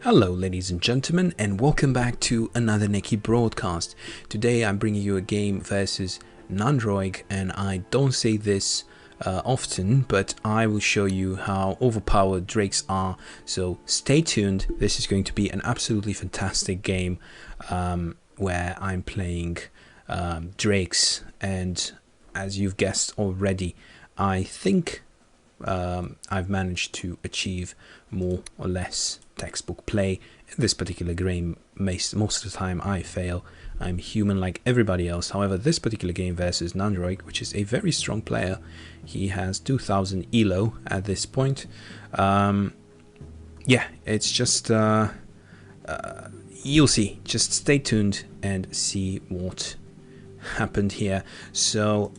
Hello ladies and gentlemen, and welcome back to another neki broadcast. Today I'm bringing you a game versus Nanroig, and I don't say this often, but I will show you how overpowered drakes are, so stay tuned. This is going to be an absolutely fantastic game where I'm playing drakes, and as you've guessed already, I think I've managed to achieve more or less textbook play in this particular game. Most of the time I fail. I'm human like everybody else. However, this particular game versus Nanroig, which is a very strong player, he has 2000 elo at this point. Yeah, it's just you'll see. Just stay tuned and see what happened here. So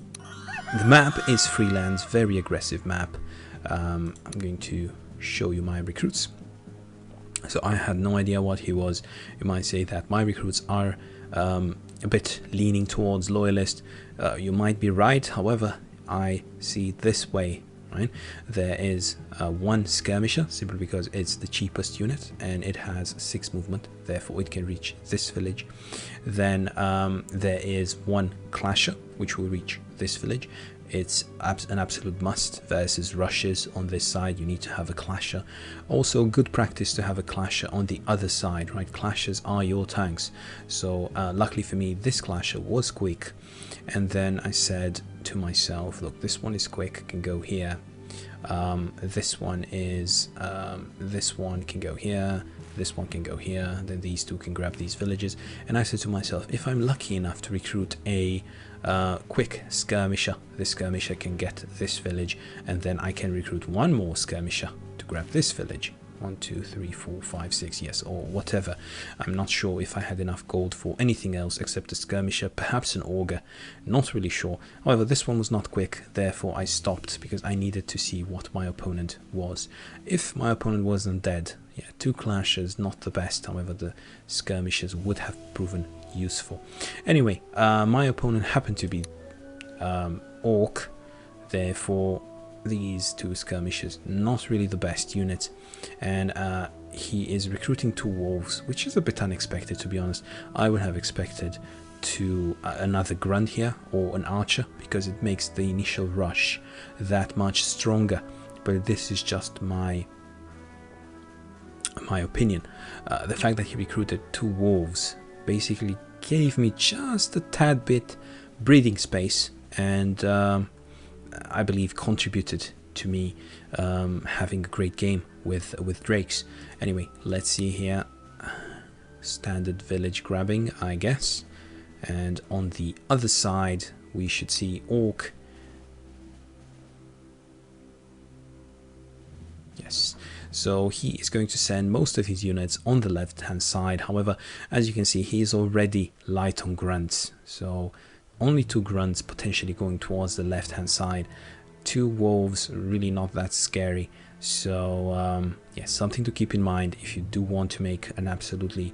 the map is Freelands, very aggressive map. I'm going to show you my recruits. So I had no idea what he was. You might say that my recruits are a bit leaning towards loyalist. You might be right. However, I see this way, right? There is one skirmisher, simply because it's the cheapest unit and it has 6 movement, therefore it can reach this village. Then there is one clasher which will reach this village. It's an absolute must versus rushes on this side. You need to have a clasher. Also good practice to have a clasher on the other side, right? Clashers are your tanks. So luckily for me, this clasher was quick, and then I said to myself, look, this one is quick, can go here. This one can go here, this one can go here, then these two can grab these villages. And I said to myself, if I'm lucky enough to recruit a quick skirmisher, this skirmisher can get this village, and then I can recruit one more skirmisher to grab this village. 1, 2, 3, 4, 5, 6, yes, or whatever. I'm not sure if I had enough gold for anything else except a skirmisher, perhaps an auger, not really sure. However, this one was not quick, therefore I stopped because I needed to see what my opponent was. If my opponent wasn't dead, yeah, 2 clashes, not the best. However, the skirmishers would have proven useful. Anyway, my opponent happened to be Orc, therefore these 2 skirmishers not really the best units, and he is recruiting 2 wolves, which is a bit unexpected, to be honest. I would have expected to another grunt here or an archer, because it makes the initial rush that much stronger, but this is just my opinion. The fact that he recruited 2 wolves basically gave me just a tad bit breathing space, and I believe contributed to me having a great game with drakes. Anyway, let's see here. Standard village grabbing, I guess. And on the other side we should see Orc. Yes, so he is going to send most of his units on the left hand side. However, as you can see, he is already light on grunts, so only 2 grunts potentially going towards the left hand side. 2 wolves, really not that scary. So yeah, something to keep in mind if you do want to make an absolutely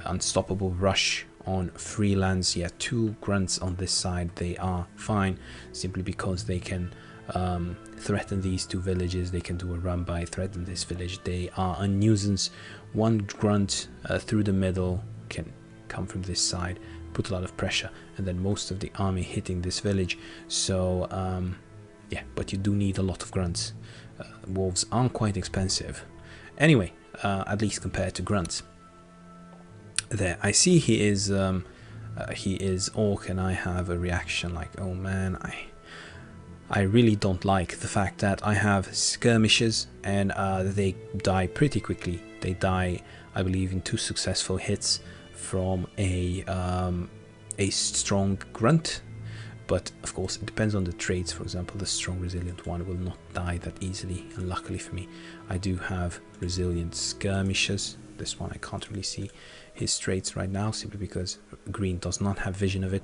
unstoppable rush on Freelands. Yeah, 2 grunts on this side, they are fine, simply because they can threaten these 2 villages. They can do a run by, threaten this village. They are a nuisance. 1 grunt through the middle can come from this side, put a lot of pressure, and then most of the army hitting this village. So yeah, but you do need a lot of grunts. Wolves are quite expensive anyway, at least compared to grunts. There, I see he is Orc, and I have a reaction like, oh man, I really don't like the fact that I have skirmishes and they die pretty quickly. They die, I believe, in 2 successful hits from a strong grunt. But of course it depends on the traits. For example, the strong resilient one will not die that easily, and luckily for me I do have resilient skirmishers. This one I can't really see his traits right now, simply because green does not have vision of it.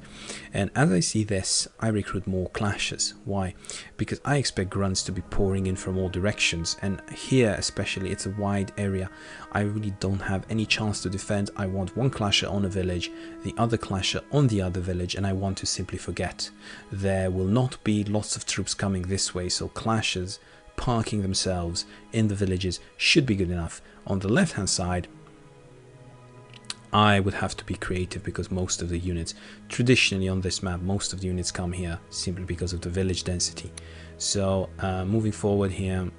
And as I see this, I recruit more clashes. Why? Because I expect grunts to be pouring in from all directions, and here especially it's a wide area. I really don't have any chance to defend. I want one clasher on a village, the other clasher on the other village, and I want to simply forget. There will not be lots of troops coming this way, so clashes parking themselves in the villages should be good enough. On the left hand side, I would have to be creative because most of the units, traditionally on this map, most of the units come here simply because of the village density. So moving forward here,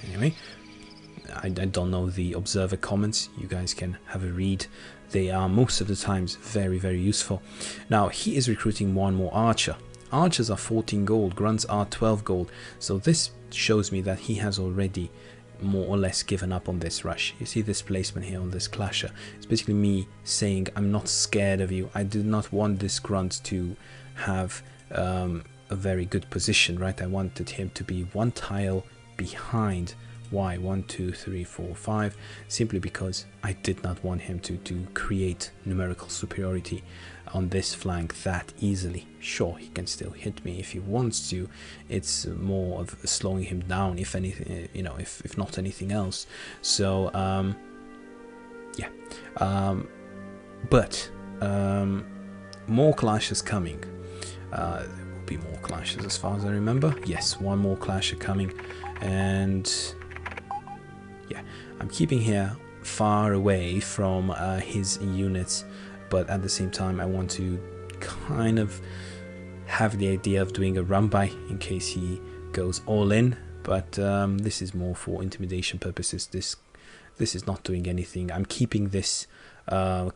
anyway, I don't know the observer comments. You guys can have a read. They are most of the times very, very useful. Now he is recruiting one more archer. Archers are 14 gold, grunts are 12 gold. So this shows me that he has already more or less given up on this rush. You see this placement here on this clasher. It's basically me saying I'm not scared of you. I do not want this grunt to have a very good position, right? I wanted him to be one tile behind. Why? 1, 2, 3, 4, 5. Simply because I did not want him to create numerical superiority on this flank that easily. Sure, he can still hit me if he wants to. It's more of slowing him down, if anything, you know, if not anything else. So yeah, but more clashes coming. There will be more clashes as far as I remember. Yes, one more clasher coming, and yeah, I'm keeping here far away from his units, but at the same time I want to kind of have the idea of doing a run by in case he goes all in, but this is more for intimidation purposes. This is not doing anything. I'm keeping this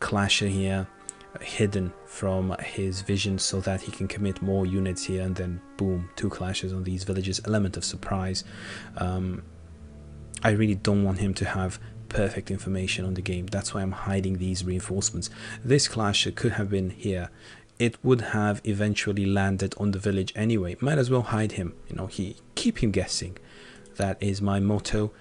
clasher here hidden from his vision so that he can commit more units here, and then boom, 2 clashes on these villages. Element of surprise. I really don't want him to have perfect information on the game. That's why I'm hiding these reinforcements. This clasher could have been here. It would have eventually landed on the village anyway. Might as well hide him. You know, keep him guessing. That is my motto.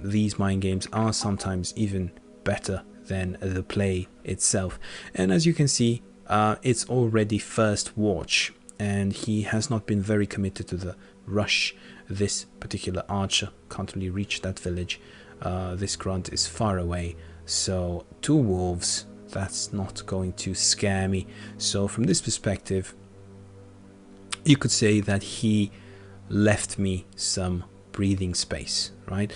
These mind games are sometimes even better than the play itself. And as you can see, it's already first watch, and he has not been very committed to the rush. This particular archer can't really reach that village. This grunt is far away, so 2 wolves, that's not going to scare me. So from this perspective, you could say that he left me some breathing space, right?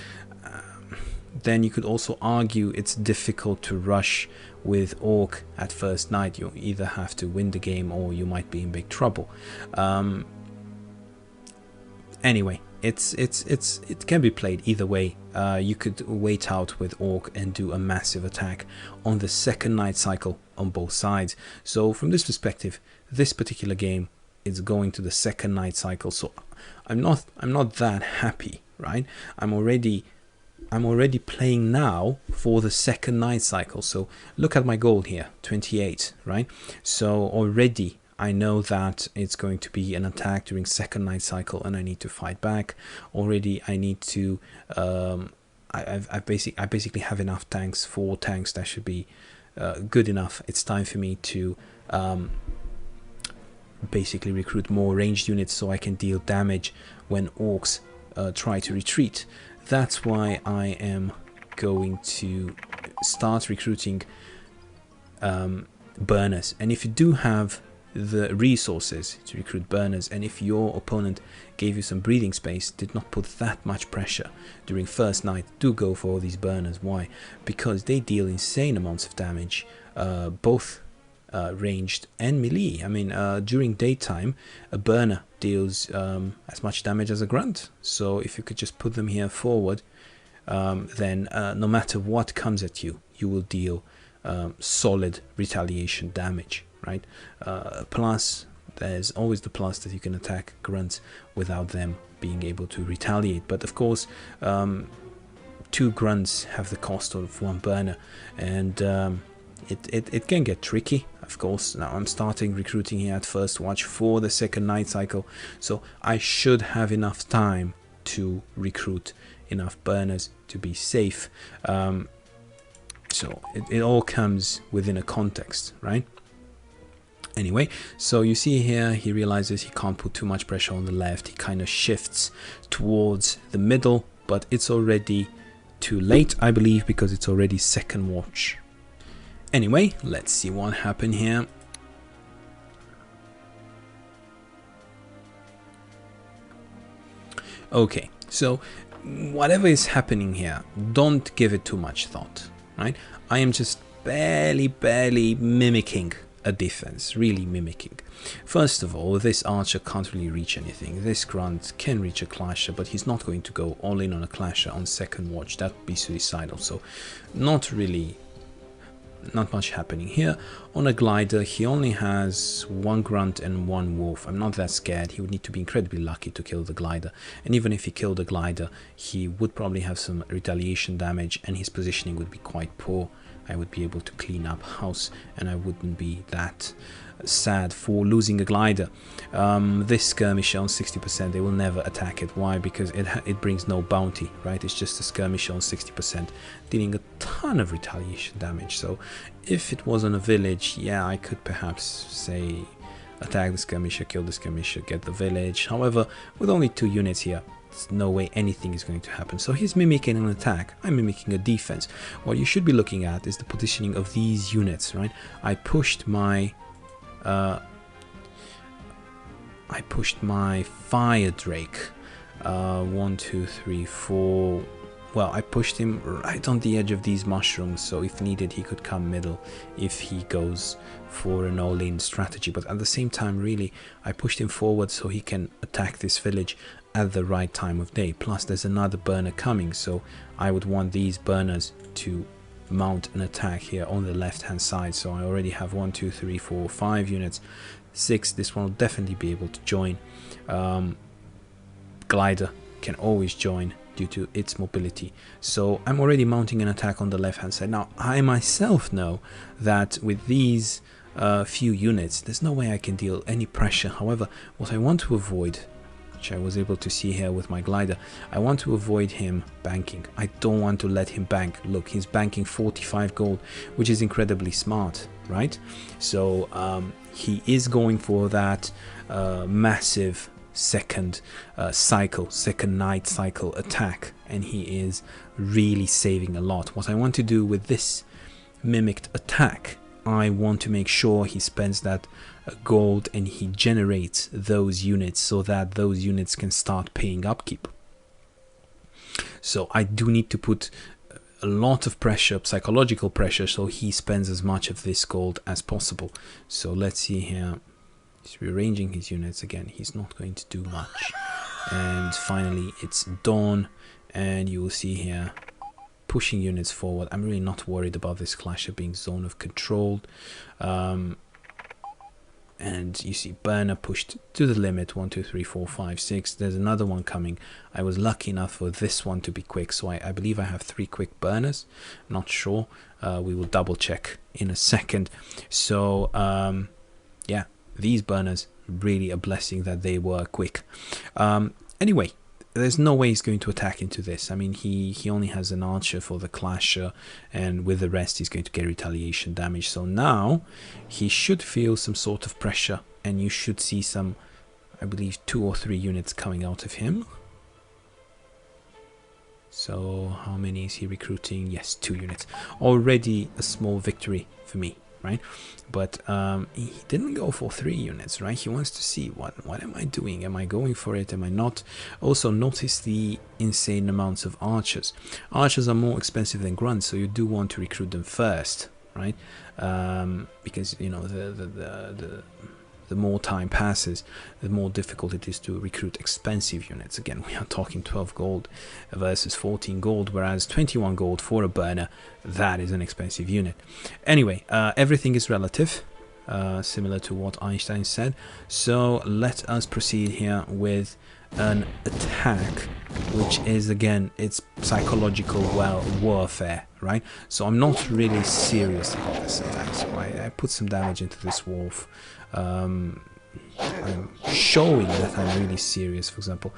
Then you could also argue it's difficult to rush with Orc at first night. You either have to win the game or you might be in big trouble. Anyway, it can be played either way. You could wait out with Orc and do a massive attack on the second night cycle on both sides. So from this perspective, this particular game is going to the second night cycle. So I'm not that happy, right? I'm already playing now for the second night cycle. So look at my goal here, 28, right? So already I know that it's going to be an attack during second night cycle, and I need to fight back. Already I need to I basically have enough tanks, 4 tanks. That should be good enough. It's time for me to basically recruit more ranged units so I can deal damage when Orcs try to retreat. That's why I am going to start recruiting burners. And if you do have the resources to recruit burners, and if your opponent gave you some breathing space, did not put that much pressure during first night, do go for all these burners. Why? Because they deal insane amounts of damage, both ranged and melee. I mean, during daytime a burner deals as much damage as a grunt, so if you could just put them here forward, then no matter what comes at you, you will deal solid retaliation damage, right? Plus there's always the plus that you can attack grunts without them being able to retaliate. But of course 2 grunts have the cost of 1 burner, and it can get tricky. Of course, now I'm starting recruiting here at first watch for the second night cycle, so I should have enough time to recruit enough burners to be safe. So it all comes within a context, right? Anyway, so you see here he realizes he can't put too much pressure on the left. He kind of shifts towards the middle, but it's already too late, I believe, because it's already second watch. Anyway, let's see what happened here. Okay, So whatever is happening here, don't give it too much thought, right? I am just barely mimicking a defense, really mimicking. First of all, this archer can't really reach anything. This grunt can reach a clasher, but he's not going to go all in on a clasher on second watch. That would be suicidal. So not much happening here. On a glider, he only has one grunt and one wolf. I'm not that scared. He would need to be incredibly lucky to kill the glider, and even if he killed the glider, he would probably have some retaliation damage, and his positioning would be quite poor. I would be able to clean up house, and I wouldn't be that sad for losing a glider. This skirmisher on 60%, they will never attack it. Why? Because it brings no bounty, right? It's just a skirmisher on 60%, dealing a ton of retaliation damage. So if it was on a village, yeah, I could perhaps say attack the skirmisher, kill the skirmisher, get the village. However, with only 2 units here, there's no way anything is going to happen. So he's mimicking an attack, I'm mimicking a defense. What you should be looking at is the positioning of these units, right? I pushed my fire drake 1, 2, 3, 4. Well, I pushed him right on the edge of these mushrooms, so if needed he could come middle if he goes for an all-in strategy. But at the same time, really, I pushed him forward so he can attack this village at the right time of day. Plus there's another burner coming, so I would want these burners to mount an attack here on the left hand side. So I already have 1, 2, 3, 4, 5 units. 6, this one will definitely be able to join. Glider can always join due to its mobility. So I'm already mounting an attack on the left hand side. Now I myself know that with these few units, there's no way I can deal any pressure. However, what I want to avoid, which I was able to see here with my glider, I want to avoid him banking. I don't want to let him bank. Look, he's banking 45 gold, which is incredibly smart, right? So he is going for that massive second night cycle attack, and he is really saving a lot. What I want to do with this mimicked attack, I want to make sure he spends that gold and he generates those units so that those units can start paying upkeep. So I do need to put a lot of pressure, psychological pressure, so he spends as much of this gold as possible. So let's see here. He's rearranging his units again. He's not going to do much. And finally it's dawn, and you will see here pushing units forward. I'm really not worried about this clasher being zone of control. And you see burner pushed to the limit. 1, 2, 3, 4, 5, 6. There's another one coming. I was lucky enough for this one to be quick, so I believe I have 3 quick burners. Not sure. We will double check in a second. So yeah, these burners, really a blessing that they were quick. Anyway, there's no way he's going to attack into this. I mean, he only has an archer for the clasher, and with the rest he's going to get retaliation damage. So now he should feel some sort of pressure, and you should see some, I believe, 2 or 3 units coming out of him. So how many is he recruiting? Yes, 2 units. Already a small victory for me, right? But he didn't go for 3 units, right? He wants to see what am I doing? Am I going for it? Am I not? Also notice the insane amounts of archers. Archers are more expensive than grunts, so you do want to recruit them first, right? Because you know the more time passes, the more difficult it is to recruit expensive units. Again, we are talking 12 gold versus 14 gold, whereas 21 gold for a burner, that is an expensive unit. Anyway, everything is relative, similar to what Einstein said. So let us proceed here with an attack, which is, again, it's psychological warfare, right? So I'm not really serious about this attack, so I put some damage into this wolf. I'm showing that I'm really serious. For example,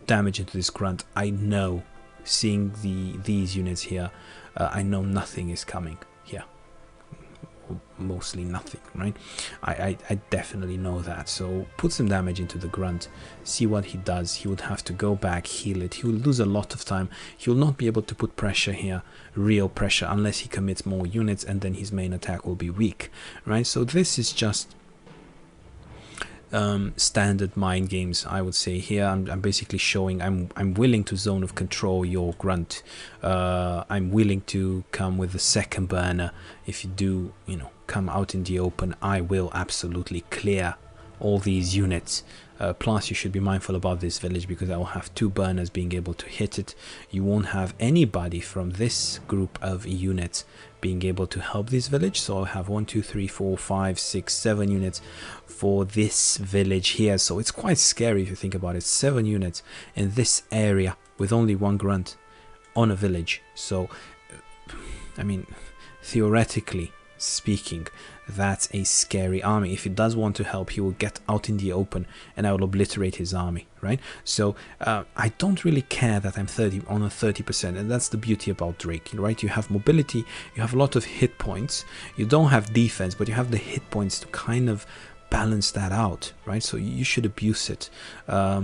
damage into this grunt. I know, seeing these units here, I know nothing is coming here. Mostly nothing, right? I definitely know that. So put some damage into the grunt, see what he does. He would have to go back, heal it. He will lose a lot of time. He will not be able to put pressure here, real pressure, unless he commits more units, and then his main attack will be weak, right? So this is just standard mind games, I would say. Here I'm basically showing I'm willing to zone of control your grunt. I'm willing to come with the second burner. If you do, you know, come out in the open, I will absolutely clear all these units. Plus you should be mindful about this village, because I will have 2 burners being able to hit it. You won't have anybody from this group of units being able to help this village. So I'll have 1 2 3 4 5 6 7 units for this village here. So it's quite scary if you think about it. 7 units in this area with only 1 grunt on a village. So I mean, theoretically speaking, that's a scary army. If he does want to help, he will get out in the open and I will obliterate his army, right? So I don't really care that I'm 30%, and that's the beauty about Drake, right? You have mobility, you have a lot of hit points, you don't have defense, but you have the hit points to kind of balance that out, right? So you should abuse it. Yeah,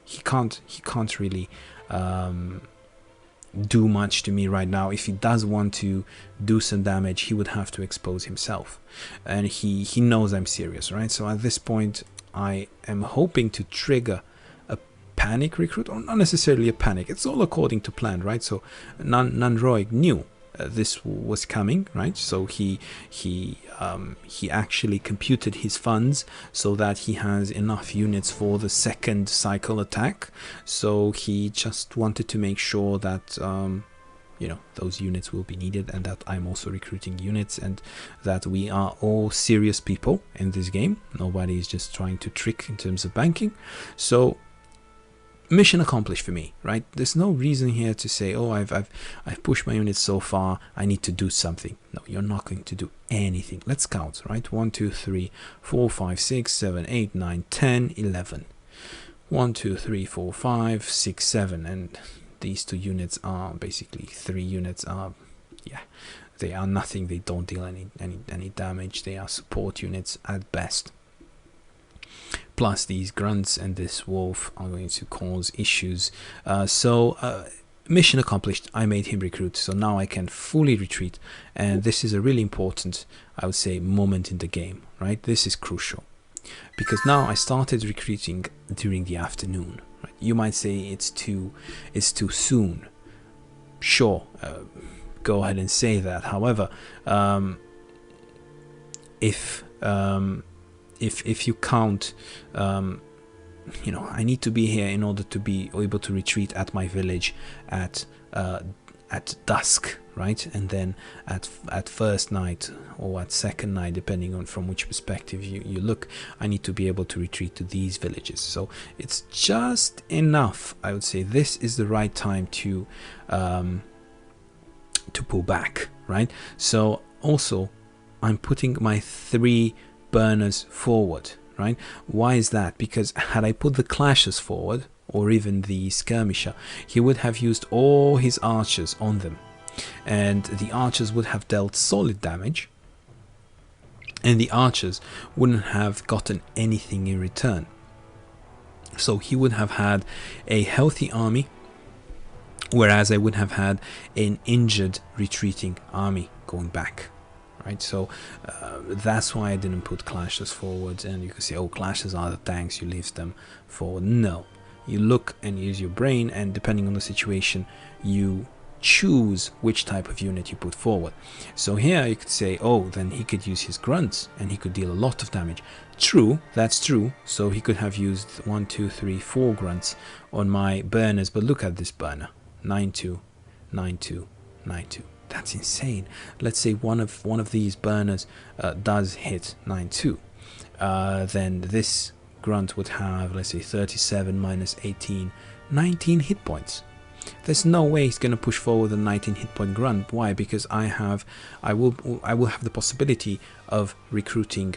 he can't really do much to me right now. If he does want to do some damage, he would have to expose himself, and he knows I'm serious, right? So at this point I am hoping to trigger a panic recruit, or not necessarily a panic, it's all according to plan, right? So Nanroig knew this was coming, right? So he actually computed his funds so that he has enough units for the second cycle attack. So he just wanted to make sure that you know, those units will be needed, and that I'm also recruiting units, and that we are all serious people in this game. Nobody is just trying to trick in terms of banking. So mission accomplished for me, right? There's no reason here to say, oh, I've pushed my units so far, I need to do something. No, you're not going to do anything. Let's count, right? 1 2 3 4 5 6 7 8 9 10 11. 1 2 3 4 5 6 7, and these 2 units are basically 3 units are, yeah, they are nothing. They don't deal any damage. They are support units at best. Plus these grunts and this wolf are going to cause issues. Mission accomplished. I made him recruit, so now I can fully retreat, and this is a really important, I would say, moment in the game, right? This is crucial, because now I started recruiting during the afternoon, right? You might say it's too soon. Sure, go ahead and say that. However, if you count, you know, I need to be here in order to be able to retreat at my village at dusk, right? And then at first night or at second night, depending on from which perspective you look, I need to be able to retreat to these villages. So it's just enough, I would say. This is the right time to pull back, right? So also I'm putting my 3 burners forward, right? Why is that? Because had I put the clashes forward, or even the skirmisher, he would have used all his archers on them, and the archers would have dealt solid damage, and the archers wouldn't have gotten anything in return. So he would have had a healthy army, whereas I would have had an injured retreating army going back, right? So that's why I didn't put clashes forward. And you can say, oh, clashes are the tanks, you leave them forward. No, you look and use your brain, and depending on the situation you choose which type of unit you put forward. So here you could say, oh, then he could use his grunts and he could deal a lot of damage. True, that's true. So he could have used 1 2 3 4 grunts on my burners, but look at this burner, 9-2 9-2 9-2. That's insane. Let's say one of these burners does hit 9-2, then this grunt would have, let's say, 37 minus 18, 19 hit points. There's no way he's going to push forward a 19 hit point grunt. Why? Because I will have the possibility of recruiting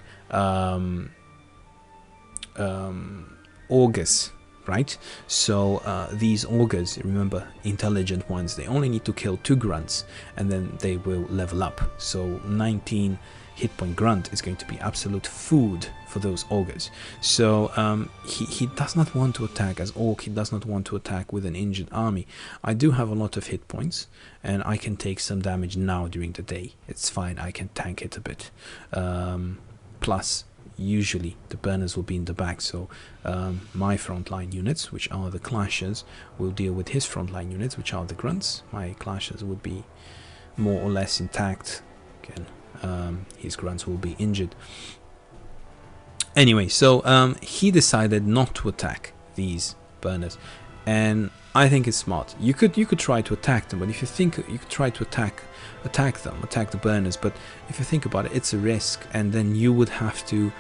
augurs, right? So these augurs, remember, intelligent ones, they only need to kill 2 grunts and then they will level up. So 19 hit point grunt is going to be absolute food for those augurs. So he does not want to attack as orc. He does not want to attack with an injured army. I do have a lot of hit points and I can take some damage now during the day. It's fine, I can tank it a bit. Plus, usually the burners will be in the back. So my frontline units, which are the clashers, will deal with his frontline units, which are the grunts. My clashers would be more or less intact. Again, his grunts will be injured. Anyway, so he decided not to attack these burners, and I think it's smart. You could try to attack them, but if you think you could try to attack the burners, but if you think about it, it's a risk, and then you would have to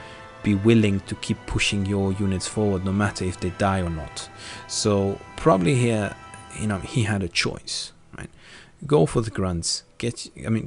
be willing to keep pushing your units forward no matter if they die or not. So probably here, you know, he had a choice, right? Go for the grunts,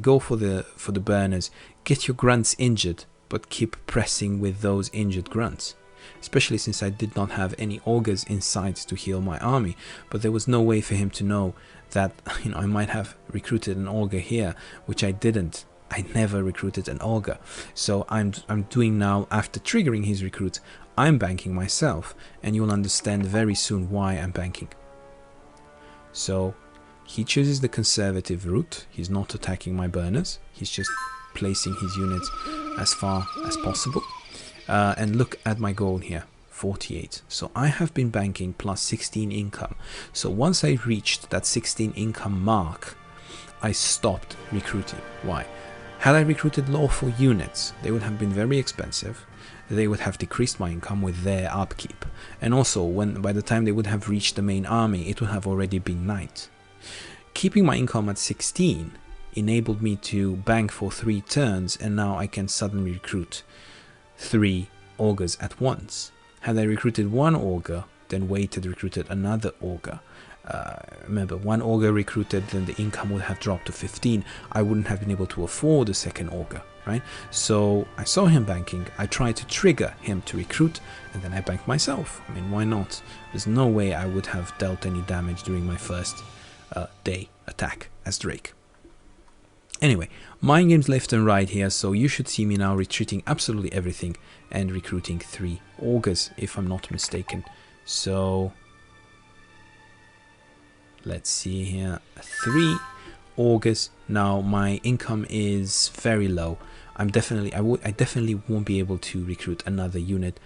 go for the burners, get your grunts injured, but keep pressing with those injured grunts. Especially since I did not have any augurs in sight to heal my army, but there was no way for him to know that, you know, I might have recruited an augur here, which I didn't. I never recruited an augur. So I'm doing now, after triggering his recruit, I'm banking myself, and you'll understand very soon why I'm banking. So he chooses the conservative route. He's not attacking my burners. He's just placing his units as far as possible. And look at my goal here, 48. So I have been banking plus 16 income. So once I reached that 16 income mark, I stopped recruiting. Why? Had I recruited lawful units, they would have been very expensive. They would have decreased my income with their upkeep. And also, by the time they would have reached the main army, it would have already been night. Keeping my income at 16 enabled me to bank for 3 turns, and now I can suddenly recruit 3 augurs at once. Had I recruited 1 augur, then waited, recruited another augur. Remember, 1 augur recruited, then the income would have dropped to 15. I wouldn't have been able to afford a second augur, right? So I saw him banking. I tried to trigger him to recruit, and then I banked myself. I mean, why not? There's no way I would have dealt any damage during my first day attack as Drake. Anyway, mind games left and right here, so you should see me now retreating absolutely everything and recruiting 3 augurs, if I'm not mistaken. So let's see here, 3 augurs. Now my income is very low. I definitely won't be able to recruit another unit,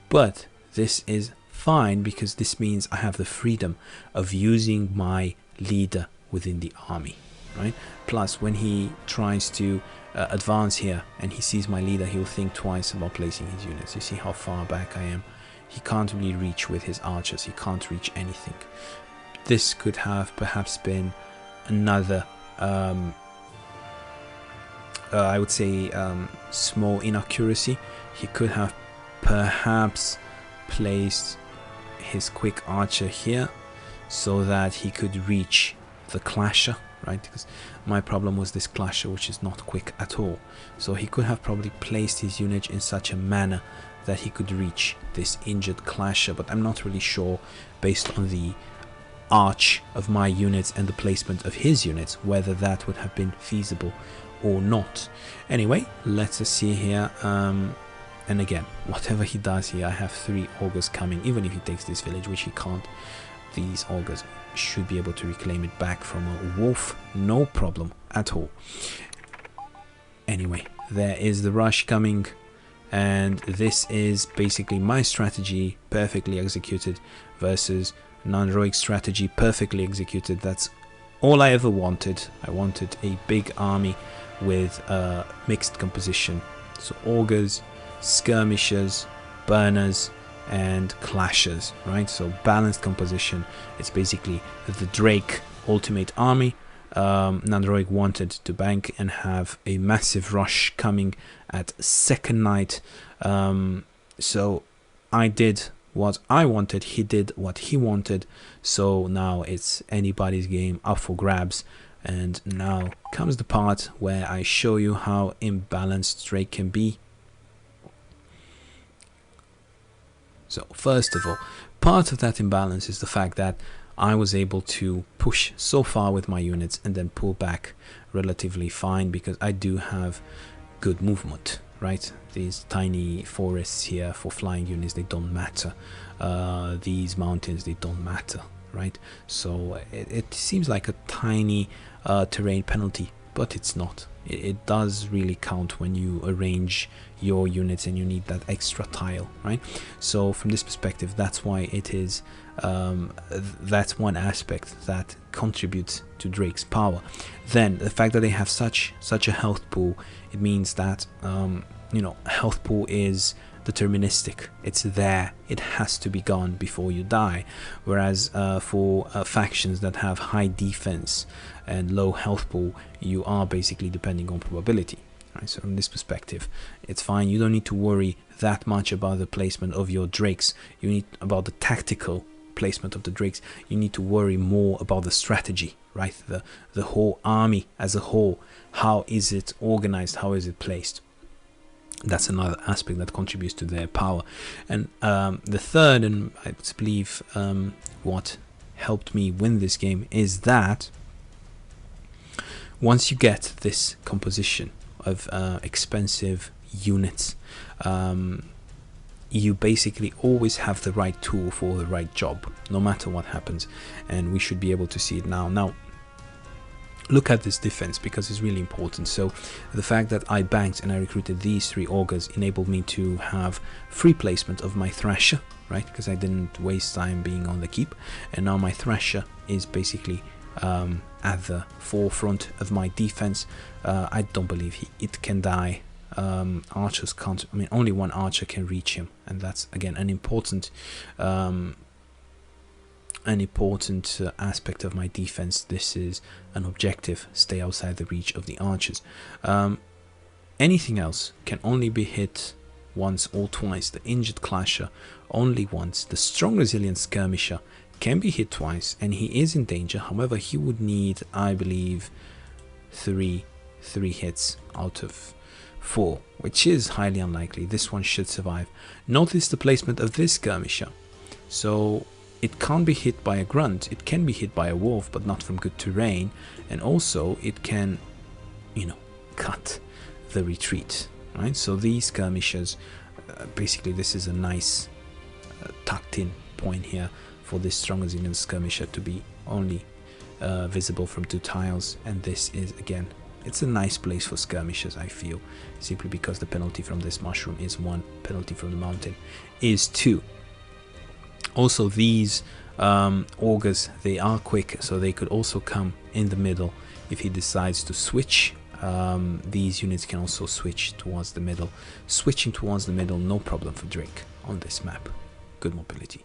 but this is fine because this means I have the freedom of using my leader within the army. Right? Plus, when he tries to advance here and he sees my leader, he'll think twice about placing his units. You see how far back I am? He can't really reach with his archers. He can't reach anything. This could have perhaps been another, I would say, small inaccuracy. He could have perhaps placed his quick archer here so that he could reach the clasher. Right, because my problem was this clasher, which is not quick at all. So he could have probably placed his unit in such a manner that he could reach this injured clasher, but I'm not really sure, based on the arch of my units and the placement of his units, whether that would have been feasible or not. Anyway, let's see here. And again, whatever he does here, I have 3 augurs coming. Even if he takes this village, which he can't, these augurs should be able to reclaim it back from a wolf, no problem at all. Anyway, there is the rush coming, and this is basically my strategy perfectly executed versus Nanroig's strategy perfectly executed. That's all I ever wanted. I wanted a big army with a mixed composition, so augurs, skirmishers, burners, and clashers, right? So balanced composition. It's basically the Drake ultimate army. Nanroig wanted to bank and have a massive rush coming at second night. So I did what I wanted, he did what he wanted. So now it's anybody's game, up for grabs. And now comes the part where I show you how imbalanced Drake can be. So first of all, part of that imbalance is the fact that I was able to push so far with my units and then pull back relatively fine because I do have good movement, right? These tiny forests here for flying units, they don't matter. These mountains, they don't matter, right? So it seems like a tiny terrain penalty, but it's not. it does really count when you arrange your units and you need that extra tile, right? So from this perspective, that's why it is that's one aspect that contributes to Drake's power. Then the fact that they have such a health pool, it means that you know, health pool is deterministic. It's there, it has to be gone before you die, whereas for factions that have high defense and low health pool, you are basically depending on probability, right? So from this perspective, it's fine. You don't need to worry that much about the placement of your drakes. You need about the tactical placement of the drakes. You need to worry more about the strategy, right? The whole army as a whole. How is it organized? How is it placed? That's another aspect that contributes to their power. And the third, and I believe what helped me win this game, is that once you get this composition of expensive units, you basically always have the right tool for the right job, no matter what happens. And we should be able to see it now. Look at this defense, because it's really important. So the fact that I banked and I recruited these 3 augurs enabled me to have free placement of my thrasher, right? Because I didn't waste time being on the keep, and now my thrasher is basically at the forefront of my defense. I don't believe it can die. Archers can't, I mean, only one archer can reach him, and that's again an important aspect of my defense. This is an objective: stay outside the reach of the archers. Anything else can only be hit once or twice. The injured clasher only once. The strong resilient skirmisher can be hit twice, and he is in danger. However, he would need, I believe, three hits out of 4, which is highly unlikely. This one should survive. Notice the placement of this skirmisher. So it can't be hit by a grunt. It can be hit by a wolf, but not from good terrain. And also it can, you know, cut the retreat, right? So these skirmishers, basically this is a nice tucked in point here for this strong resilient skirmisher to be only visible from 2 tiles. And this is, again, it's a nice place for skirmishers, I feel, simply because the penalty from this mushroom is 1, penalty from the mountain is 2. Also, these augurs, they are quick, so they could also come in the middle if he decides to switch. These units can also switch towards the middle. Switching towards the middle, no problem for Drake on this map. Good mobility.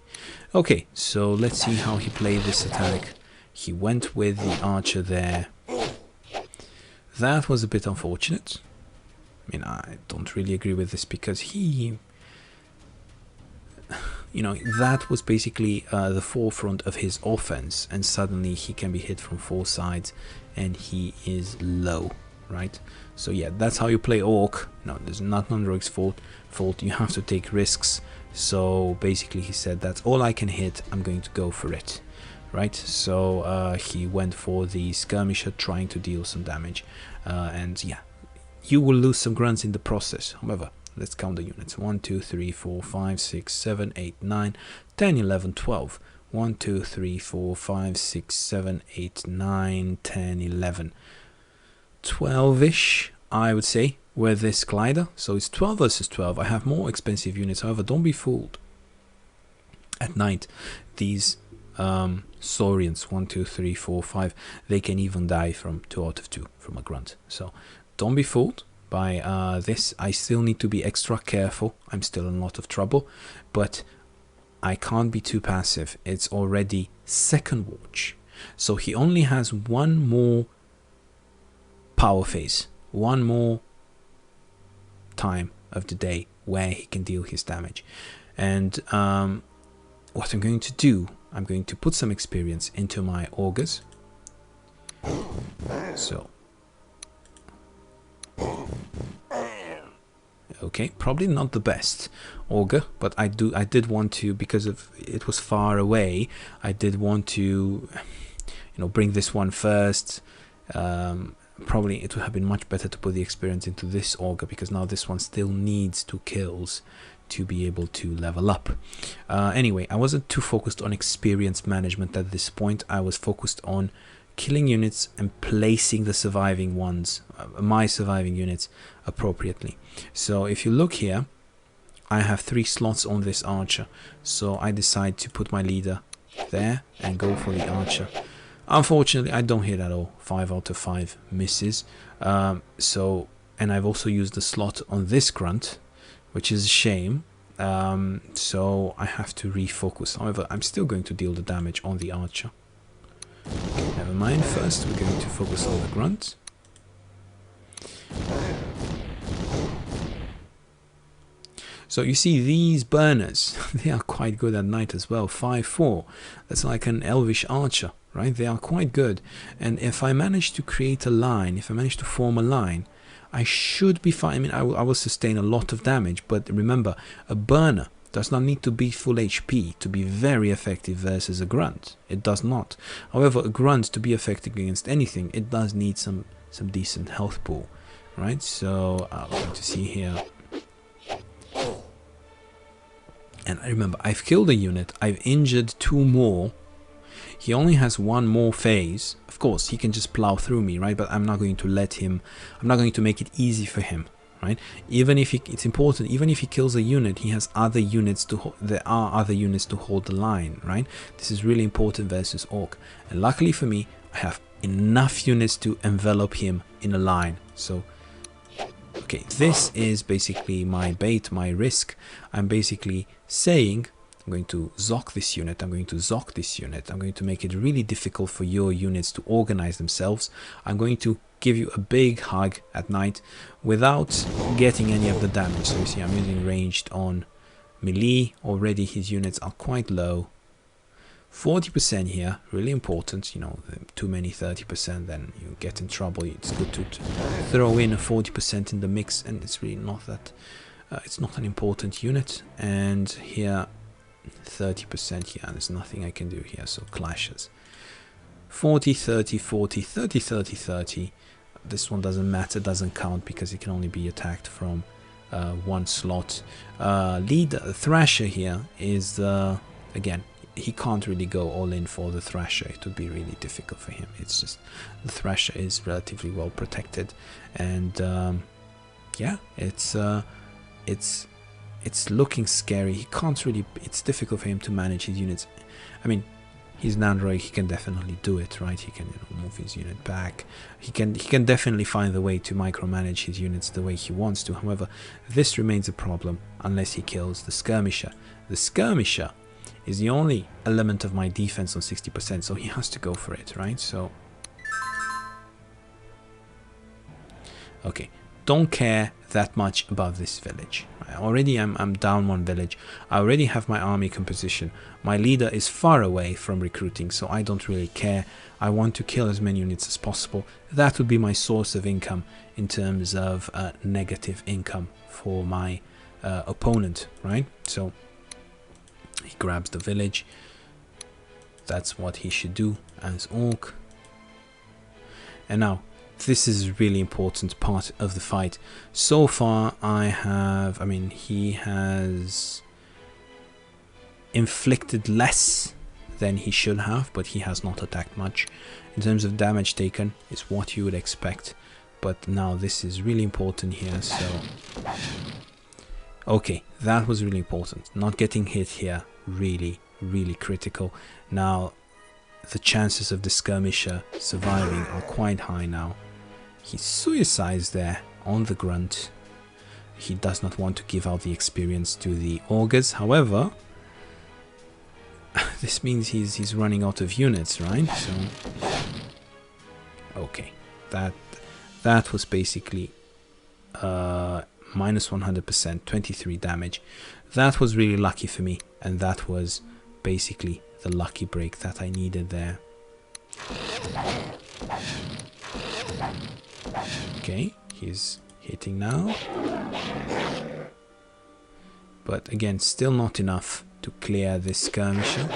Okay, so let's see how he played this attack. He went with the archer there. That was a bit unfortunate. I mean, I don't really agree with this, because he, you know, that was basically the forefront of his offense, and suddenly he can be hit from 4 sides and he is low, right? So yeah, that's how you play Orc. No, there's not Nanroig's fault. You have to take risks. So basically he said, that's all I can hit, I'm going to go for it, right? So he went for the skirmisher, trying to deal some damage, and yeah, you will lose some grunts in the process. However, let's count the units. 1, 2, 3, 4, 5, 6, 7, 8, 9, 10, 11, 12. 1, 2, 3, 4, 5, 6, 7, 8, 9, 10, 11. 12-ish, I would say, with this glider. So it's 12 versus 12. I have more expensive units. However, don't be fooled. At night, these Saurians, 1, 2, 3, 4, 5, they can even die from 2 out of 2 from a grunt. So don't be fooled by this. I still need to be extra careful. I'm still in a lot of trouble, but I can't be too passive. It's already second watch, so he only has 1 more power phase, 1 more time of the day where he can deal his damage. And what I'm going to do, I'm going to put some experience into my augurs. So okay, probably not the best augur, but I did want to, because of it was far away, I did want to, you know, bring this one first. Probably it would have been much better to put the experience into this augur, because now this one still needs 2 kills to be able to level up. Anyway, I wasn't too focused on experience management at this point. I was focused on killing units and placing the surviving ones, my surviving units, appropriately. So if you look here, I have 3 slots on this archer, so I decide to put my leader there and go for the archer. Unfortunately, I don't hit at all. 5 out of 5 misses. And I've also used the slot on this grunt, which is a shame. So I have to refocus. However, I'm still going to deal the damage on the archer. Okay, never mind. First, we're going to focus on the grunt. So you see these burners, they are quite good at night as well. 5-4. That's like an elvish archer, right? They are quite good. And if I manage to create a line, if I manage to form a line, I should be fine. I mean, I will sustain a lot of damage, but remember, a burner does not need to be full HP to be very effective versus a grunt. It does not. However, a grunt, to be effective against anything, it does need some decent health pool, right? So I'm going to see here. And I remember, I've killed a unit, I've injured 2 more. He only has 1 more phase. Of course, he can just plow through me, right? But I'm not going to let him, I'm not going to make it easy for him, right? Even if it's important, even if he kills a unit, he has other units to, there are other units to hold the line, right? This is really important versus Orc. And luckily for me, I have enough units to envelop him in a line. So, okay, this is basically my bait, my risk. I'm basically saying, I'm going to zock this unit, I'm going to zock this unit, I'm going to make it really difficult for your units to organize themselves. I'm going to give you a big hug at night without getting any of the damage. So you see, I'm using ranged on melee. Already his units are quite low. 40% here, really important. You know, too many 30%, then you get in trouble. It's good to throw in a 40% in the mix, and it's really not that, it's not an important unit. And here, 30% here, there's nothing I can do here, so clashes. 40, 30, 40, 30, 30, 30. This one doesn't matter, doesn't count because it can only be attacked from 1 slot. Leader, Thrasher here is, again, he can't really go all in for the Thrasher. It would be really difficult for him. It's just, the Thrasher is relatively well protected, and yeah, it's looking scary. He can't really, it's difficult for him to manage his units. I mean, he's Nanroig, he can definitely do it, right? He can, you know, move his unit back. He can definitely find the way to micromanage his units the way he wants to. However, this remains a problem unless he kills the Skirmisher. The Skirmisher is the only element of my defense on 60%, so he has to go for it, right? So, okay, don't care that much about this village. Already I'm down 1 village. I already have my army composition. My leader is far away from recruiting, so I don't really care. I want to kill as many units as possible. That would be my source of income in terms of negative income for my opponent, right? So he grabs the village. That's what he should do as Orc. And now, this is a really important part of the fight. So far, I mean, he has inflicted less than he should have, but he has not attacked much. In terms of damage taken, it's what you would expect. But now this is really important here, so... Okay, that was really important. Not getting hit here, really, really critical. Now, the chances of the Skirmisher surviving are quite high now. He suicides there on the grunt. He does not want to give out the experience to the Augurs. However, this means he's running out of units, right? So, okay, that was basically minus 100%, 23 damage. That was really lucky for me, and that was basically the lucky break that I needed there. Okay, he's hitting now, but again, still not enough to clear this Skirmisher.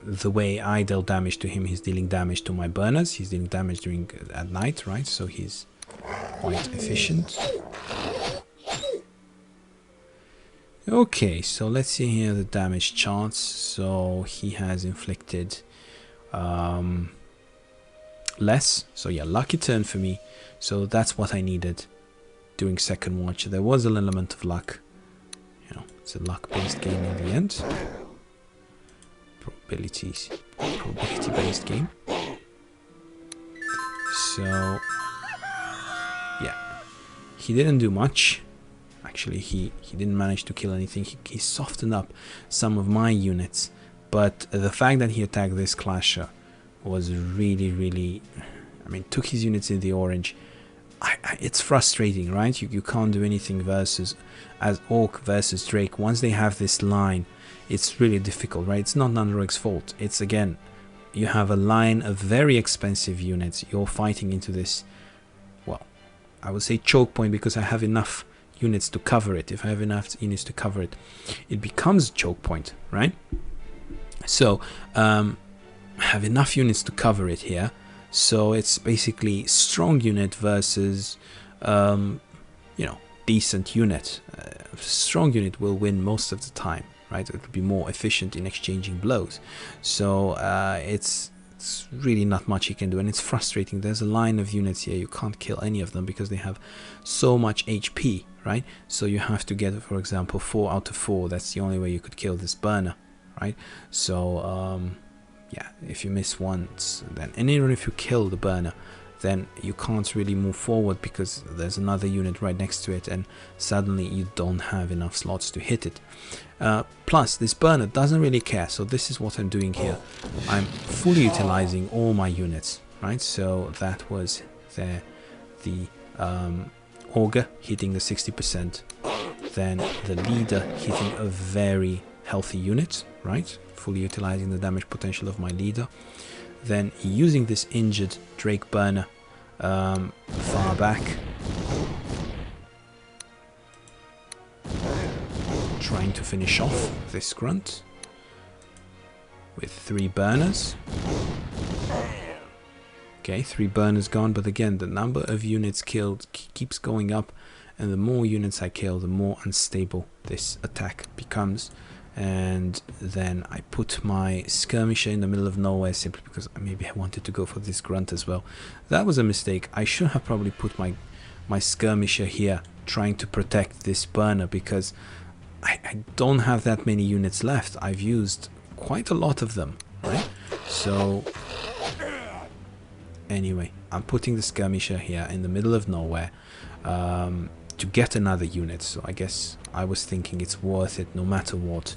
The way I deal damage to him, he's dealing damage to my burners. He's dealing damage at night, right? So he's quite efficient. Okay, so let's see here the damage charts. So he has inflicted less. So yeah, lucky turn for me. So that's what I needed during second watch. There was an element of luck. You know, it's a luck-based game in the end. Probability-based game. So yeah, he didn't do much. Actually, he didn't manage to kill anything. He softened up some of my units, but the fact that he attacked this clasher was really, I mean, took his units in the orange. It's frustrating, right? You can't do anything versus as Orc versus Drake. Once they have this line, it's really difficult, right? It's not Nanroig's fault. It's, again, you have a line of very expensive units. You're fighting into this, well, I would say choke point, because I have enough units to cover it. If I have enough units to cover it, it becomes choke point, right? So I have enough units to cover it here. So it's basically strong unit versus you know, decent unit. Strong unit will win most of the time, right? It will be more efficient in exchanging blows. So it's really not much you can do, and it's frustrating. There's a line of units here, you can't kill any of them because they have so much HP, right? So you have to get, for example, 4 out of 4. That's the only way you could kill this burner, right? So yeah, if you miss once, then, and even if you kill the burner, then you can't really move forward because there's another unit right next to it, and suddenly you don't have enough slots to hit it. Plus, this burner doesn't really care, so this is what I'm doing here. I'm fully utilizing all my units, right? So that was there, the Augur hitting the 60%, then the leader hitting a very healthy unit, right? Fully utilizing the damage potential of my leader. Then using this injured Drake burner far back, trying to finish off this grunt with 3 burners. Okay, 3 burners gone, but again, the number of units killed keeps going up, and the more units I kill, the more unstable this attack becomes. And then I put my skirmisher in the middle of nowhere simply because maybe I wanted to go for this grunt as well. That was a mistake. I should have probably put my skirmisher here trying to protect this burner, because I don't have that many units left. I've used quite a lot of them, right? So anyway, I'm putting the skirmisher here in the middle of nowhere to get another unit. So I guess I was thinking it's worth it no matter what.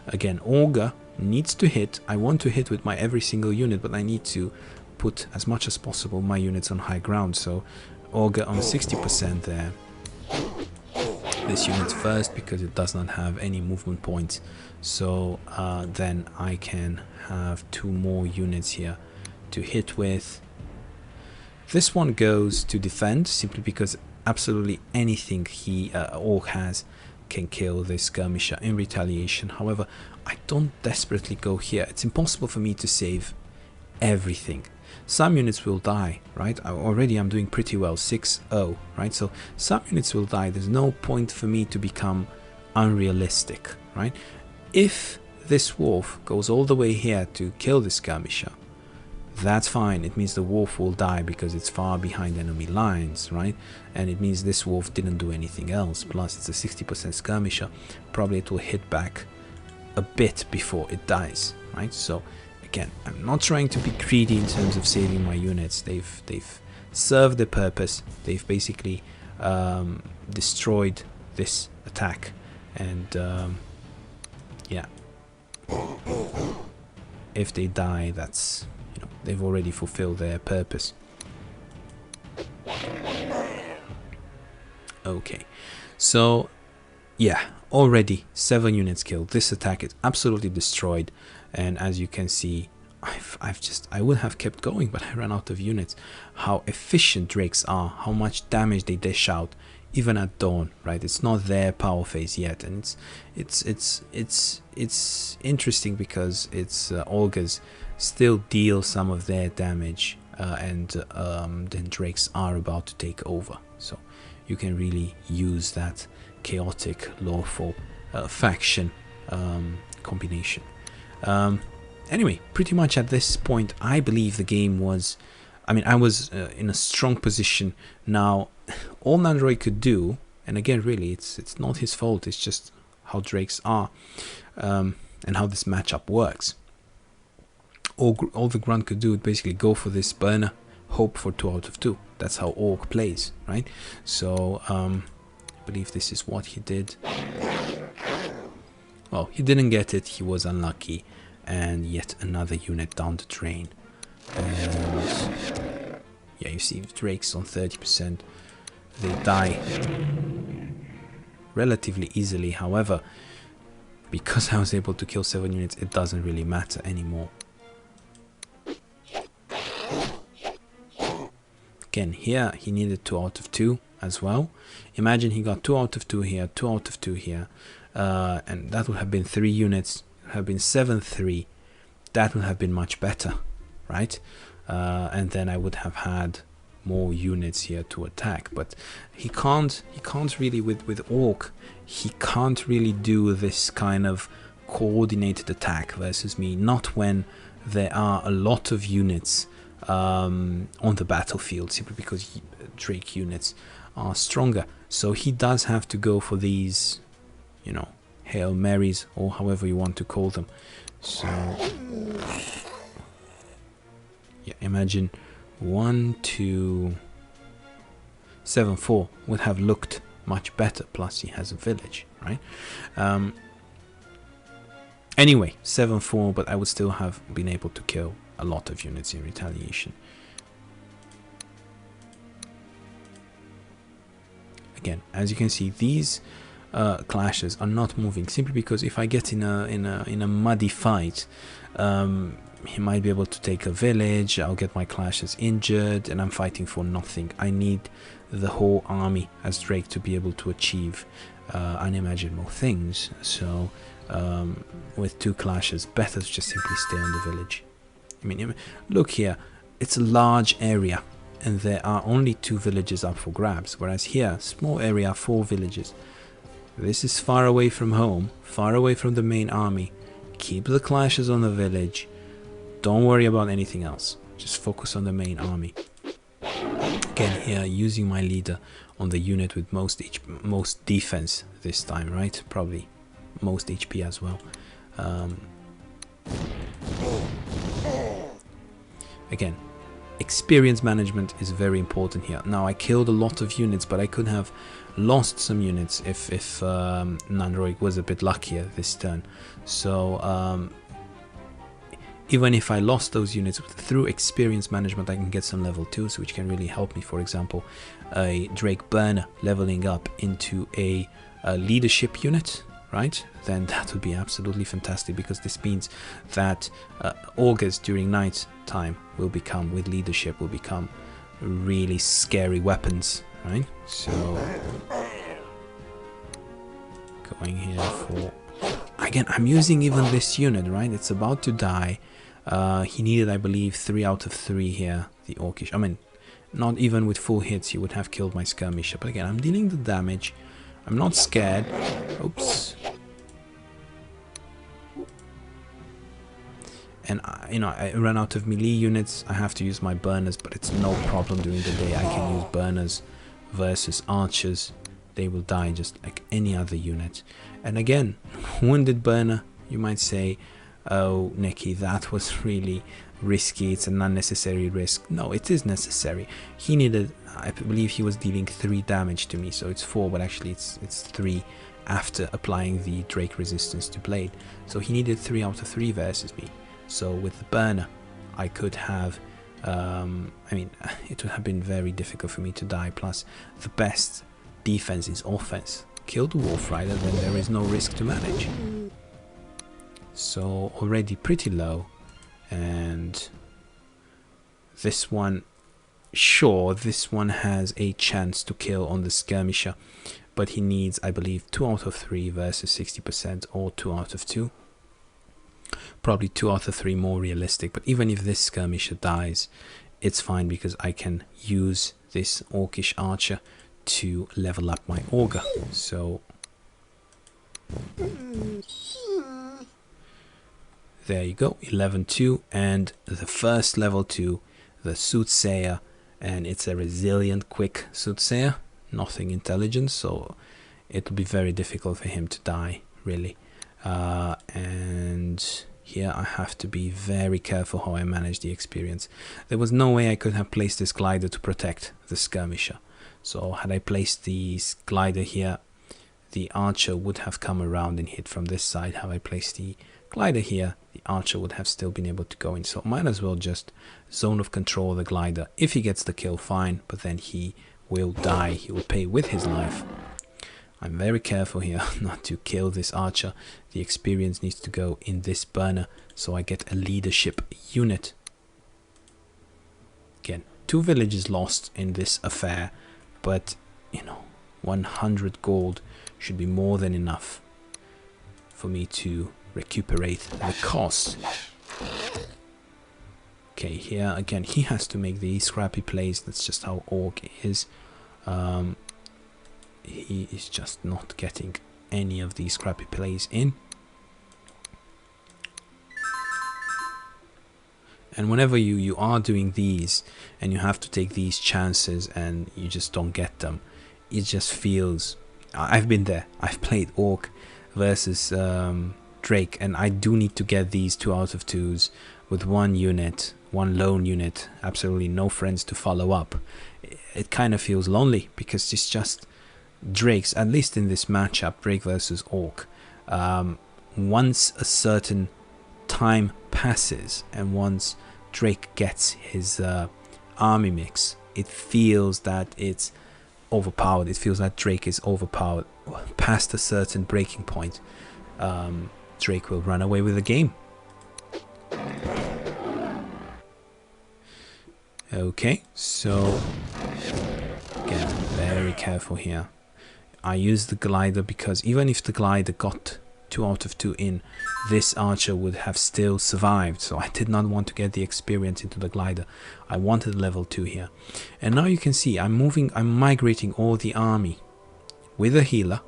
Again, Augur needs to hit. I want to hit with my every single unit, but I need to put as much as possible my units on high ground. So Augur on 60% there. This unit first because it does not have any movement points. So then I can have 2 more units here to hit with. This one goes to defend simply because absolutely anything he Orc has can kill this skirmisher in retaliation. However, I don't desperately go here. It's impossible for me to save everything. Some units will die, right? Already I'm doing pretty well, 6-0, right? So some units will die. There's no point for me to become unrealistic, right? If this wolf goes all the way here to kill this skirmisher, that's fine. It means the wolf will die because it's far behind enemy lines, right? And it means this wolf didn't do anything else. Plus, it's a 60% skirmisher. Probably it will hit back a bit before it dies, right? So, again, I'm not trying to be greedy in terms of saving my units. They've served their purpose. They've basically destroyed this attack. And, yeah. If they die, that's... they've already fulfilled their purpose. Okay, so yeah, already 7 units killed. This attack is absolutely destroyed, and as you can see, I would have kept going, but I ran out of units. How efficient Drakes are, how much damage they dish out, even at dawn, right? It's not their power phase yet, and it's interesting because it's Augurs still deal some of their damage, and then Drakes are about to take over. So you can really use that chaotic, lawful faction combination. Anyway, pretty much at this point, I believe the game was... I mean, I was in a strong position. Now, all Nanroig could do, and again, really, it's not his fault. It's just how Drakes are and how this matchup works. All the Grunt could do is basically go for this burner, hope for 2 out of 2. That's how Orc plays, right? So, I believe this is what he did. Well, he didn't get it. He was unlucky. And yet another unit down the drain. And yeah, you see Drakes on 30%. They die relatively easily. However, because I was able to kill 7 units, it doesn't really matter anymore. Again, here he needed 2 out of 2 as well. Imagine he got 2 out of 2 here, 2 out of 2 here, and that would have been 3 units. It would have been 7-3. That would have been much better, right? And then I would have had more units here to attack. But he can't really with Orc. He can't really do this kind of coordinated attack versus me. Not when there are a lot of units on the battlefield, simply because Drake units are stronger. So he does have to go for these, you know, Hail Marys, or however you want to call them. So yeah, imagine 1, 2, 7, 4 would have looked much better. Plus he has a village, right? Anyway, 7-4, but I would still have been able to kill a lot of units in retaliation. Again, as you can see, these clashes are not moving simply because if I get in a muddy fight, he might be able to take a village. I'll get my clashes injured, and I'm fighting for nothing. I need the whole army as Drake to be able to achieve unimaginable things. So with 2 clashes, better to just simply stay on the village. I mean, look here, it's a large area and there are only 2 villages up for grabs, whereas here, small area, 4 villages. This is far away from home, far away from the main army. Keep the clashes on the village. Don't worry about anything else. Just focus on the main army. Again, here, using my leader on the unit with most defense this time, right? Probably most HP as well. Again, experience management is very important here. Now, I killed a lot of units, but I could have lost some units if Nanroig was a bit luckier this turn. So even if I lost those units, through experience management I can get some level 2s, which can really help me. For example, a Drake Burner leveling up into a leadership unit, right? Then that would be absolutely fantastic, because this means that augurs during night time will become, with leadership, will become really scary weapons, right? So going here for, again, I'm using even this unit, right? It's about to die. He needed, I believe, 3 out of 3 here, the Orcish. I mean, not even with full hits he would have killed my skirmisher, but again, I'm dealing the damage. I'm not scared. Oops. And you know, I ran out of melee units. I have to use my burners, but it's no problem during the day. I can use burners versus archers. They will die just like any other unit. And again, wounded burner, you might say, oh, neki, that was really risky. It's an unnecessary risk. No, it is necessary. He needed, I believe he was dealing 3 damage to me, so it's 4, but actually it's 3 after applying the Drake resistance to blade. So he needed 3 out of 3 versus me. So with the burner, I could have, I mean, it would have been very difficult for me to die. Plus, the best defense is offense. Kill the Wolf Rider, then there is no risk to manage. So already pretty low. And this one, sure, this one has a chance to kill on the skirmisher, but he needs, I believe, 2 out of 3 versus 60%, or 2 out of 2. Probably 2 out of 3 more realistic, but even if this skirmisher dies, it's fine, because I can use this Orcish archer to level up my augur. So There you go, 11-2, and the first level 2, the Soothsayer, and it's a resilient, quick Soothsayer, nothing intelligent, so it'll be very difficult for him to die, really. And here I have to be very careful how I manage the experience. There was no way I could have placed this glider to protect the skirmisher. So had I placed this glider here, the archer would have come around and hit from this side. Had I placed the glider here, the archer would have still been able to go in. So might as well just zone of control the glider. If he gets the kill, fine, but then he will die. He will pay with his life. I'm very careful here not to kill this archer. The experience needs to go in this burner, so I get a leadership unit. Again, 2 villages lost in this affair, but you know, 100 gold should be more than enough for me to recuperate the cost. Okay, here again, he has to make these scrappy plays. That's just how Orc is. He is just not getting any of these scrappy plays in. And whenever you are doing these and you have to take these chances and you just don't get them, it just feels... I've been there. I've played Orc versus Drake, and I do need to get these 2 out of 2s with 1 unit, 1 lone unit, absolutely no friends to follow up. It kind of feels lonely because it's just Drakes, at least in this matchup, Drake versus Orc. Once a certain time passes and once Drake gets his army mix, it feels that it's overpowered. It feels that Drake is overpowered. Past a certain breaking point, Drake will run away with the game. Okay, so again, very careful here. I use the glider because even if the glider got 2 out of 2 in, this archer would have still survived. So I did not want to get the experience into the glider. I wanted level 2 here. And now you can see I'm migrating all the army with a healer.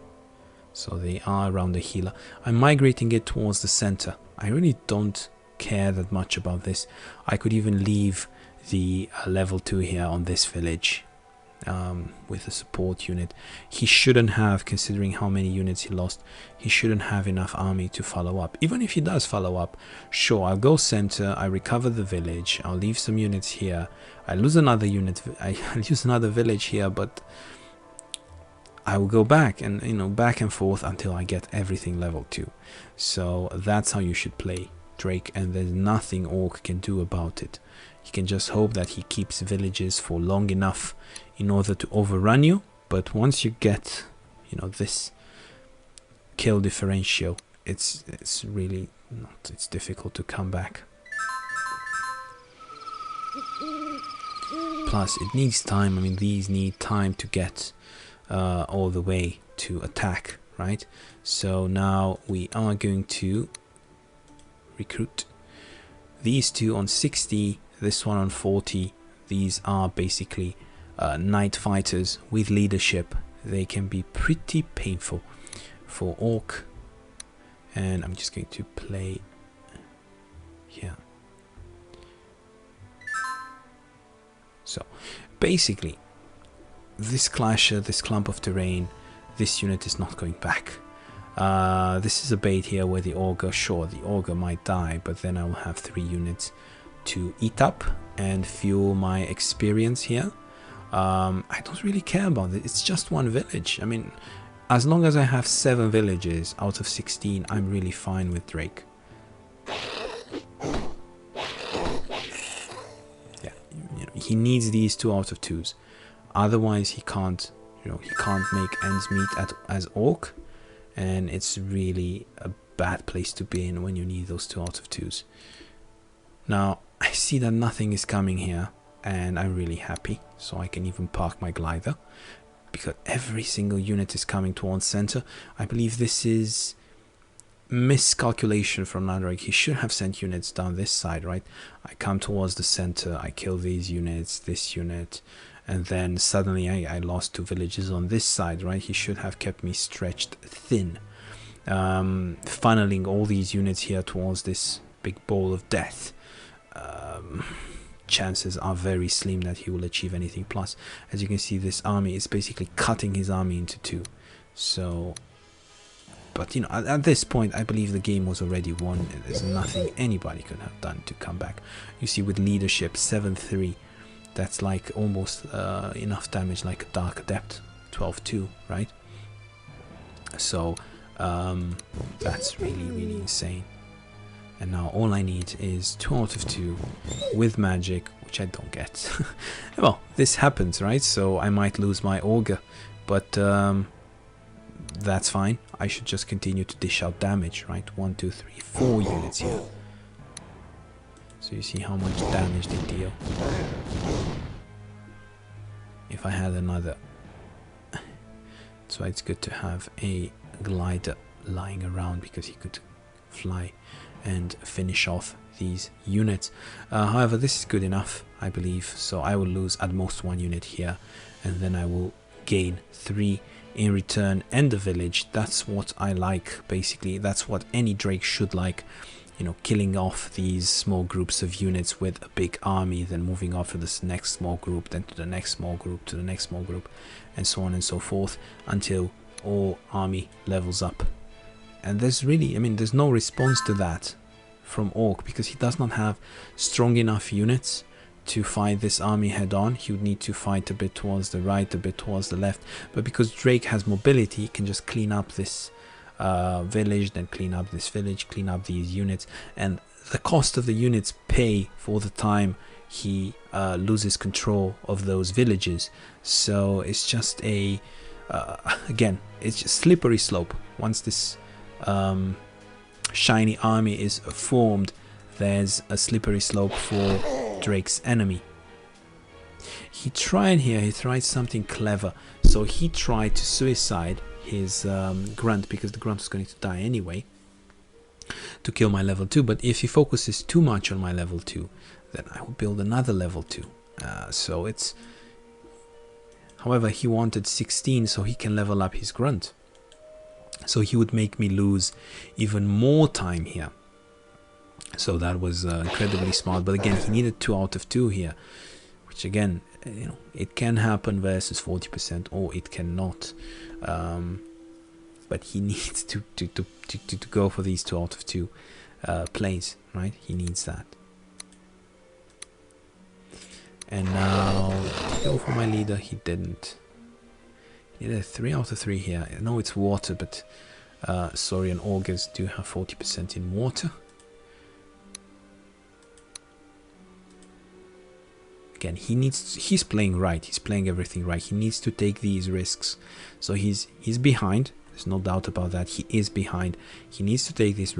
So they are around the healer. I'm migrating it towards the center. I really don't care that much about this. I could even leave the level 2 here on this village. With a support unit. He shouldn't have, considering how many units he lost, he shouldn't have enough army to follow up. Even if he does follow up, sure, I'll go center, I recover the village, I'll leave some units here, I lose another unit, I use another village here, but I will go back and, you know, back and forth until I get everything level 2. So that's how you should play Drake, and there's nothing Orc can do about it. You can just hope that he keeps villages for long enough in order to overrun you, but once you get, you know, this kill differential, it's really not, it's difficult to come back. Plus it needs time. I mean, these need time to get all the way to attack, right? So now we are going to recruit these 2 on 60, this one on 40. These are basically night fighters with leadership. They can be pretty painful for Orc. And I'm just going to play here. So basically, this clasher, this clump of terrain, this unit is not going back. This is a bait here where the Augur, sure, the Augur might die, but then I will have 3 units to eat up and fuel my experience here. I don't really care about it. It's just 1 village. I mean, as long as I have 7 villages out of 16, I'm really fine with Drake. Yeah, you know, he needs these 2 out of 2s. Otherwise, he can't, you know, he can't make ends meet as Orc, and it's really a bad place to be in when you need those 2 out of 2s. Now, I see that nothing is coming here, and I'm really happy, so I can even park my glider, because every single unit is coming towards center. I believe this is miscalculation from Nanroig. He should have sent units down this side, right? I come towards the center, I kill these units, this unit, and then suddenly I lost 2 villages on this side, right? He should have kept me stretched thin. funneling all these units here towards this big ball of death, chances are very slim that he will achieve anything. Plus, as you can see, this army is basically cutting his army into two. So, but you know, at this point, I believe the game was already won. There's nothing anybody could have done to come back. You see, with leadership 7-3, that's like almost enough damage like a Dark Adept 12-2, right? So that's really insane. And now all I need is 2 out of 2 with magic, which I don't get. Well, this happens, right? So I might lose my augur, but that's fine. I should just continue to dish out damage, right? 1, 2, 3, 4 units here. So you see how much damage they deal. If I had another, that's why it's good to have a glider lying around, because he could fly and finish off these units. However, this is good enough, I believe. So I will lose at most 1 unit here, and then I will gain 3 in return and the village. That's what I like, basically. That's what any Drake should like, you know, killing off these small groups of units with a big army, then moving off to this next small group, then to the next small group, to the next small group, and so on and so forth, until all army levels up. And there's really, I mean, there's no response to that from Orc, because he does not have strong enough units to fight this army head on. He would need to fight a bit towards the right, a bit towards the left. But because Drake has mobility, he can just clean up this village, then clean up this village, clean up these units. And the cost of the units pay for the time he loses control of those villages. So it's just a, again, it's just slippery slope. Once this shiny army is formed, there's a slippery slope for Drake's enemy. He tried something clever. So he tried to suicide his grunt, because the grunt was going to die anyway, to kill my level 2. But if he focuses too much on my level 2, then I will build another level 2. So it's, however, he wanted 16 so he can level up his grunt. So he would make me lose even more time here. So that was incredibly smart. But again, he needed 2 out of 2 here, which again, you know, it can happen versus 40%, or it cannot. But he needs to go for these 2 out of 2 plays, right? He needs that. And now to go for my leader, he didn't. He did a 3 out of 3 here. I know it's water, but Saurian augurs do have 40% in water. Again, he's playing right. He's playing everything right. He needs to take these risks. So he's behind. There's no doubt about that. He is behind. He needs to take these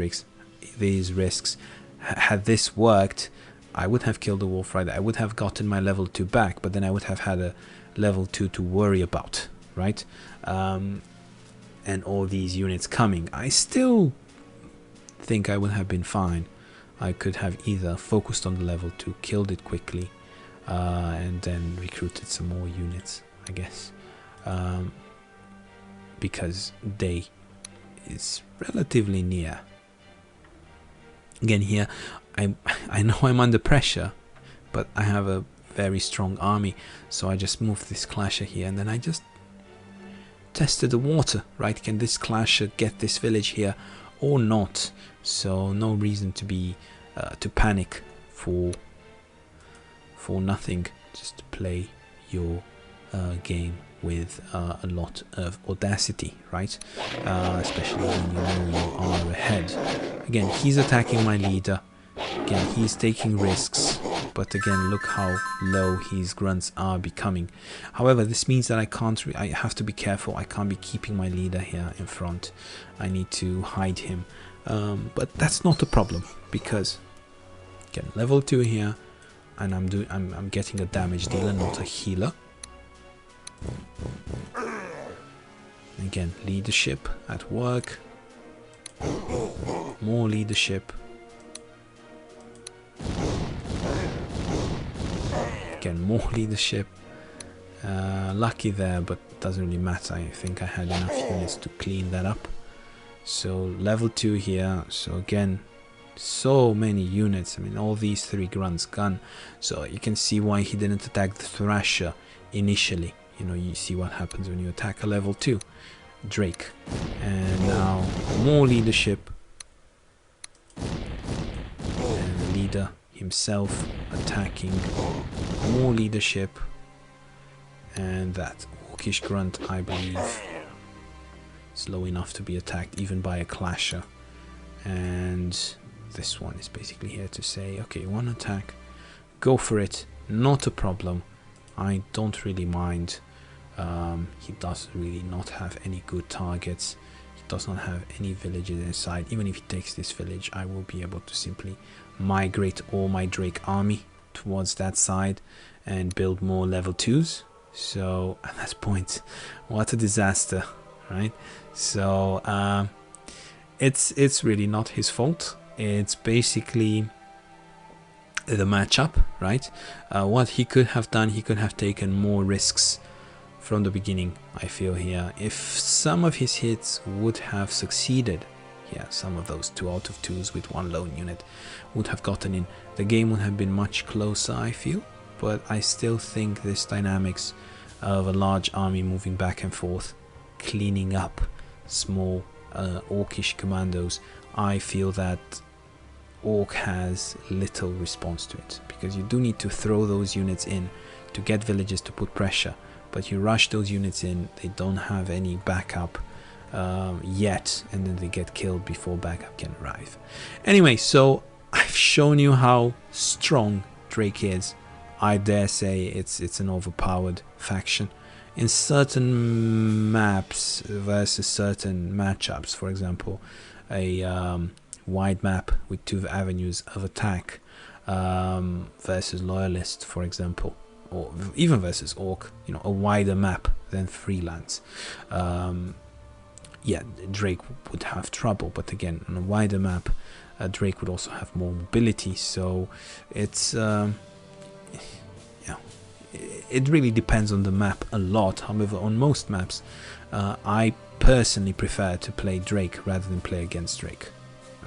risks. Had this worked, I would have killed the Wolf Rider. I would have gotten my level 2 back, but then I would have had a level 2 to worry about, right? And all these units coming. I still think I would have been fine. I could have either focused on the level 2, killed it quickly, and then recruited some more units, I guess, because day is relatively near. Again, here I know I'm under pressure, but I have a very strong army, so I just moved this clasher here, and then I just tested the water, right? Can this clasher get this village here or not? So no reason to be to panic for nothing. Just play your game with a lot of audacity, right? Especially when you know you are ahead. Again, he's attacking my leader. Again, he's taking risks, but again, look how low his grunts are becoming. However, this means that I have to be careful. I can't be keeping my leader here in front. I need to hide him, but that's not a problem, because again, level 2 here, and I'm getting a damage dealer, not a healer. Again, leadership at work. More leadership. Again, more leadership. Lucky there, but doesn't really matter. I think I had enough units to clean that up. So level 2 here. So again, so many units. I mean, all these 3 grunts gone. So you can see why he didn't attack the Thrasher initially. You know, you see what happens when you attack a level 2 Drake. And now more leadership. And the leader himself attacking. More leadership. And that Orcish grunt, I believe, slow enough to be attacked even by a clasher. And this one is basically here to say, okay, one attack, go for it, not a problem. I don't really mind. He does really not have any good targets. He does not have any villages inside. Even if he takes this village, I will be able to simply migrate all my Drake army towards that side and build more level 2s. So at that point, what a disaster, right? So it's really not his fault. It's basically the matchup, right? What he could have done, he could have taken more risks from the beginning, I feel here. If some of his hits would have succeeded, yeah, some of those 2 out of 2s with 1 lone unit would have gotten in, the game would have been much closer, I feel. But I still think this dynamics of a large army moving back and forth, cleaning up small Orcish commandos, I feel that Orc has little response to it, because you do need to throw those units in to get villages to put pressure, but you rush those units in, they don't have any backup yet, and then they get killed before backup can arrive. Anyway, so I've shown you how strong Drake is. I dare say it's an overpowered faction. In certain maps versus certain matchups, for example, a wide map with 2 avenues of attack versus Loyalist, for example, or even versus Orc, you know, a wider map than Freelands. Yeah, Drake would have trouble, but again, on a wider map, Drake would also have more mobility. So it's it really depends on the map a lot. However, on most maps, I personally prefer to play Drake rather than play against Drake.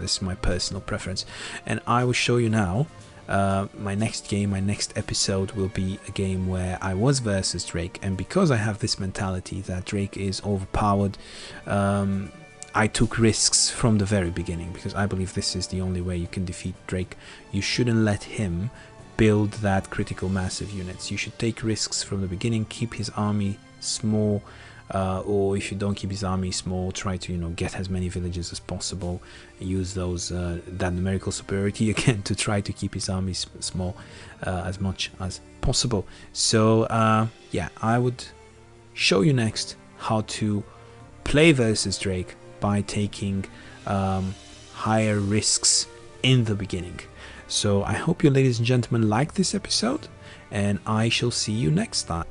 This is my personal preference, and I will show you now. My next game, my next episode will be a game where I was versus Drake, and because I have this mentality that Drake is overpowered, I took risks from the very beginning, because I believe this is the only way you can defeat Drake. You shouldn't let him build that critical mass of units. You should take risks from the beginning, keep his army small, or if you don't keep his army small, try to, you know, get as many villages as possible, use those that numerical superiority again to try to keep his army small as much as possible. So yeah, I would show you next how to play versus Drake by taking higher risks in the beginning. So I hope you, ladies and gentlemen, like this episode, and I shall see you next time.